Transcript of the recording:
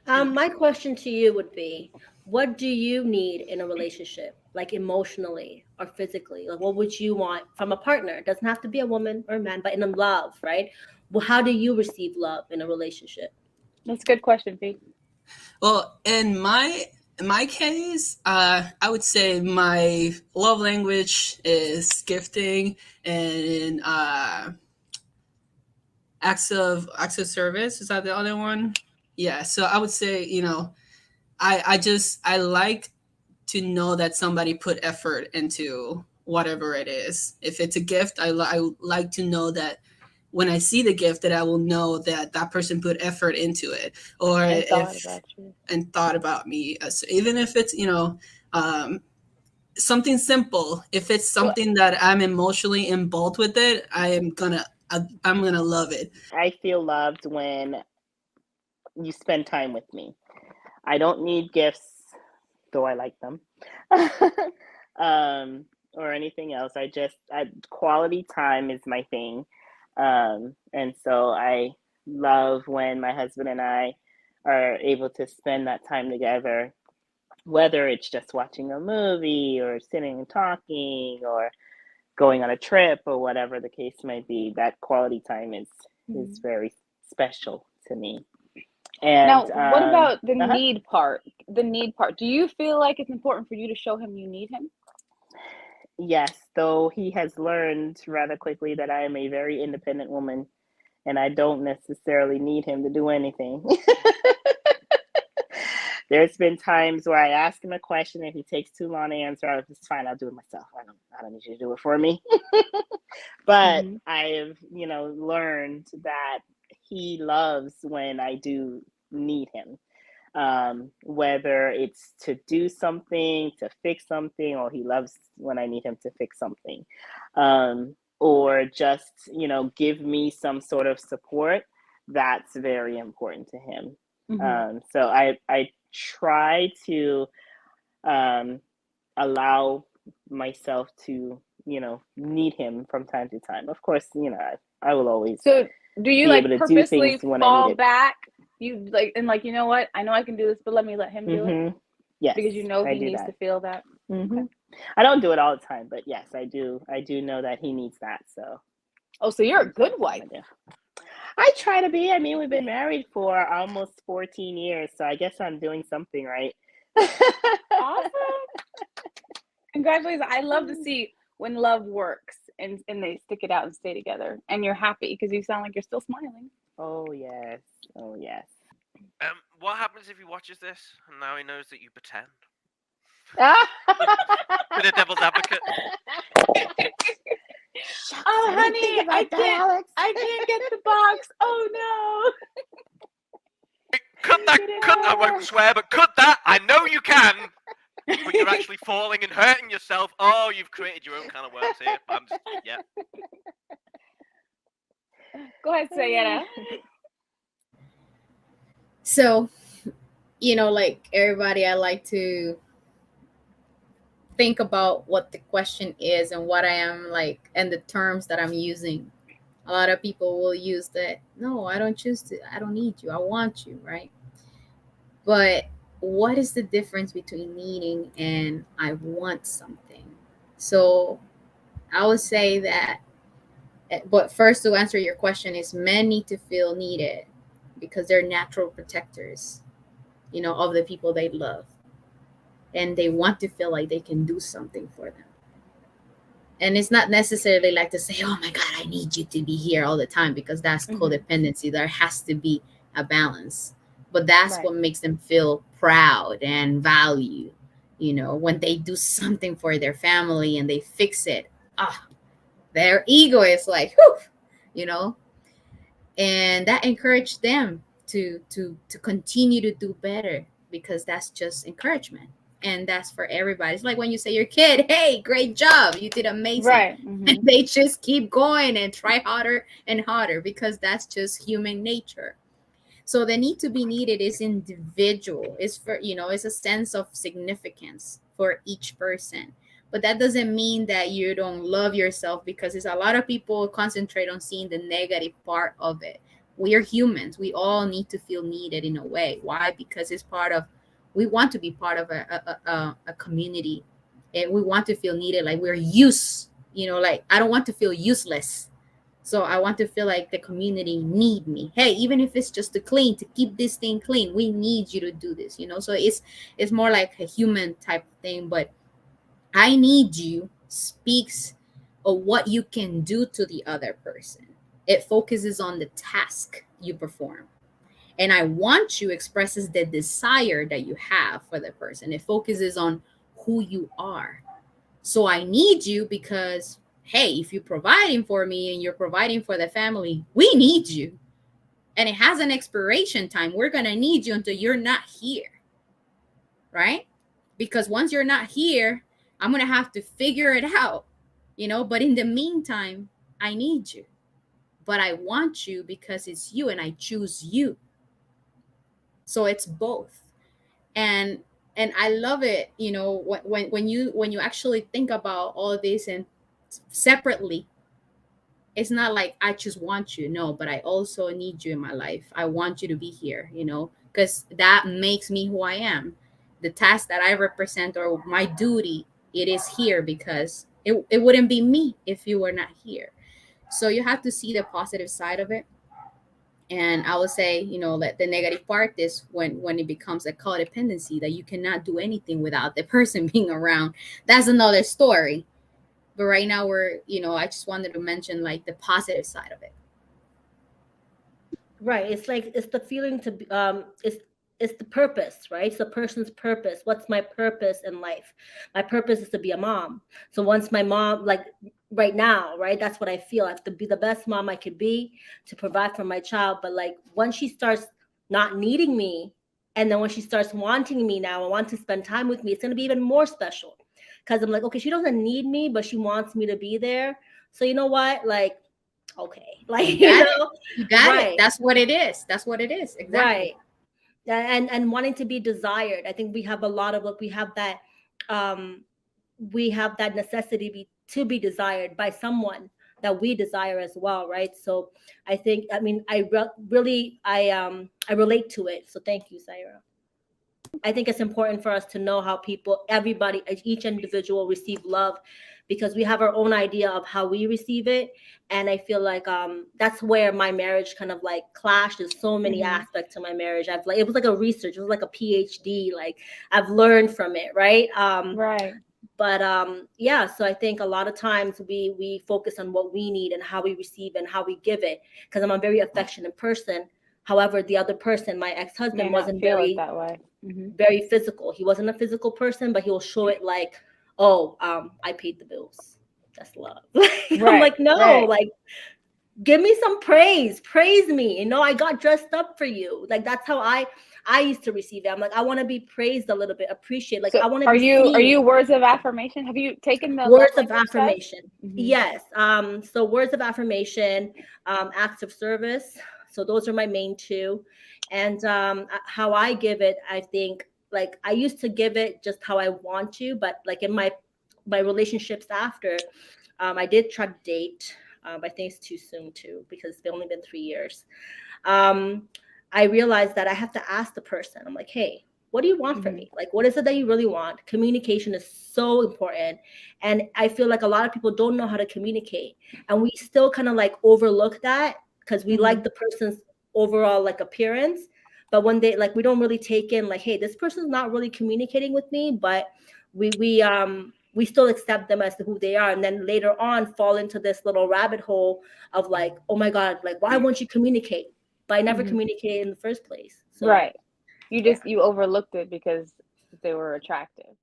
My question to you would be, what do you need in a relationship, like emotionally or physically? Like, what would you want from a partner? It doesn't have to be a woman or a man, but in a love, right? Well, how do you receive love in a relationship? That's a good question, Pete. Well, in my case, I would say my love language is gifting and acts of service. Is that the other one? Yeah. So I would say, I like to know that somebody put effort into whatever it is. If it's a gift, I like to know that when I see the gift, that I will know that that person put effort into it, or And thought if about you. and thought about me. So even if it's um, something simple, if it's Well, something that I'm emotionally involved with it, I'm gonna love it. I feel loved when you spend time with me. I don't need gifts, though I like them, or anything else. Quality time is my thing. And so I love when my husband and I are able to spend that time together, whether it's just watching a movie or sitting and talking or going on a trip or whatever the case might be. That quality time is mhm. very special to me. Now, And what about the uh-huh. need part? The need part. Do you feel like it's important for you to show him you need him? Yes, though he has learned rather quickly that I am a very independent woman and I don't necessarily need him to do anything. There's been times where I ask him a question and he takes too long to answer. It's fine, I'll do it myself. I don't need you to do it for me. But Hmm. I've, learned that he loves when I do need him. Whether it's to do something, to fix something, or he loves when I need him to fix something, or just, give me some sort of support. That's very important to him. Hmm. So I try to um, allow myself to, need him from time to time. Of course, I will always So, do you be able like to do things purposely when I need fall it. back? You like and like, you know what? I know I can do this, but let me let him do it Yes, because you know I he do needs to that. feel that. Okay. hmm I don't do it all the time, but yes, I do. I do know that he needs that. So Oh, so you're from a time good to time, wife. I do. I try to be. I mean, we've been married for almost 14 years, so I guess I'm doing something right. Awesome. Congratulations. I love to see when love works and they stick it out and stay together and you're happy because you sound like you're still smiling. Oh yes. Oh yes. What happens if he watches this and now he knows that you pretend? Bit of devil's advocate. Shucks, Oh, I didn't think honey, about that, Alex. I can't get the box. Oh Cut no. that! Get it Cut! I out. won't swear, but cut that! I know you can, but you're actually falling and hurting yourself. Oh, you've created your own kind of worms here. I'm just, yeah. Go ahead, Sayana. So, like everybody, I like to think about what the question is and what I am like and the terms that I'm using. A lot of people will use that, no, I don't choose to, I don't need you, I want you, right? But what is the difference between needing and I want something? So I would say that, but first to answer your question is men need to feel needed because they're natural protectors, of the people they love. And they want to feel like they can do something for them. And it's not necessarily like to say, oh my God, I need you to be here all the time, because that's Hmm. codependency. There has to be a balance. But that's Right. what makes them feel proud and value. When they do something for their family and they fix it, ah, their ego is like, whew, you know, and that encouraged them to continue to do better, because that's just encouragement. And that's for everybody. It's like when you say your kid, hey, great job, you did amazing. Right. And Hmm. they just keep going and try harder and harder, because that's just human nature. So the need to be needed is individual. It's for, it's a sense of significance for each person. But that doesn't mean that you don't love yourself, because it's a lot of people concentrate on seeing the negative part of it. We are humans. We all need to feel needed in a way. Why? Because it's part of, we want to be part of a community, and we want to feel needed, like we're use, like I don't want to feel useless. So I want to feel like the community need me. Hey, even if it's just to clean, to keep this thing clean, we need you to do this, So it's more like a human type of thing. But I need you speaks of what you can do to the other person. It focuses on the task you perform. And I want you expresses the desire that you have for the person. It focuses on who you are. So I need you because, hey, if you're providing for me and you're providing for the family, we need you. And it has an expiration time. We're going to need you until you're not here. Right? Because once you're not here, I'm going to have to figure it out, But in the meantime, I need you. But I want you because it's you and I choose you. So it's both. And I love it, when you actually think about all of this and separately, it's not like I just want you, no, but I also need you in my life. I want you to be here, because that makes me who I am. The task that I represent or my duty, it is here because it wouldn't be me if you were not here. So you have to see the positive side of it. And I would say, that the negative part is when it becomes a codependency, that you cannot do anything without the person being around. That's another story. But right now I just wanted to mention like the positive side of it. Right. It's like, it's the feeling to be, it's the purpose, right? It's the person's purpose. What's my purpose in life? My purpose is to be a mom. So once my mom, like right now, right, that's what I feel. I have to be the best mom I could be to provide for my child. But like once she starts not needing me, and then when she starts wanting me now and want to spend time with me, it's going to be even more special. Because I'm like, okay, she doesn't need me, but she wants me to be there. So you know what? Like, okay, like, You got right. it. That's what it is. That's what it is. Exactly. Right. And wanting to be desired. I think we have a lot of what we have that necessity to be desired by someone that we desire as well, right? So I think, I mean, I relate to it. So thank you, Zaira. I think it's important for us to know how everybody, each individual receive love, because we have our own idea of how we receive it. And I feel like that's where my marriage kind of like clashed. There's so many aspects to my marriage. It was like a research, it was like a PhD. Like I've learned from it, right? Right. But yeah, so I think a lot of times we focus on what we need and how we receive and how we give it. Because I'm a very affectionate person. However, the other person, my ex-husband, wasn't very that way. Very physical. He wasn't a physical person, but he'll show it like, oh, I paid the bills. That's love. I'm like, no, like, give me some praise me. I got dressed up for you. Like, that's how I used to receive it. I'm like, I want to be praised a little bit, appreciate. Like, so I want to. Are you words of affirmation? Have you taken the words of affirmation? Mm-hmm. Yes. So words of affirmation, acts of service. So those are my main two. And how I give it, I think, like, I used to give it just how I want to, but like in my relationships after, I did try to date. I think it's too soon too, because it's only been 3 years. I realized that I have to ask the person. I'm like, hey, what do you want from me? Like, what is it that you really want? Communication is so important. And I feel like a lot of people don't know how to communicate. And we still kind of like overlook that because we like the person's overall like appearance. But when they like, we don't really take in like, hey, this person's not really communicating with me, but we still accept them as to who they are. And then later on fall into this little rabbit hole of like, oh my God, like, why won't you communicate? But I never communicated in the first place. So, right. You overlooked it because they were attractive.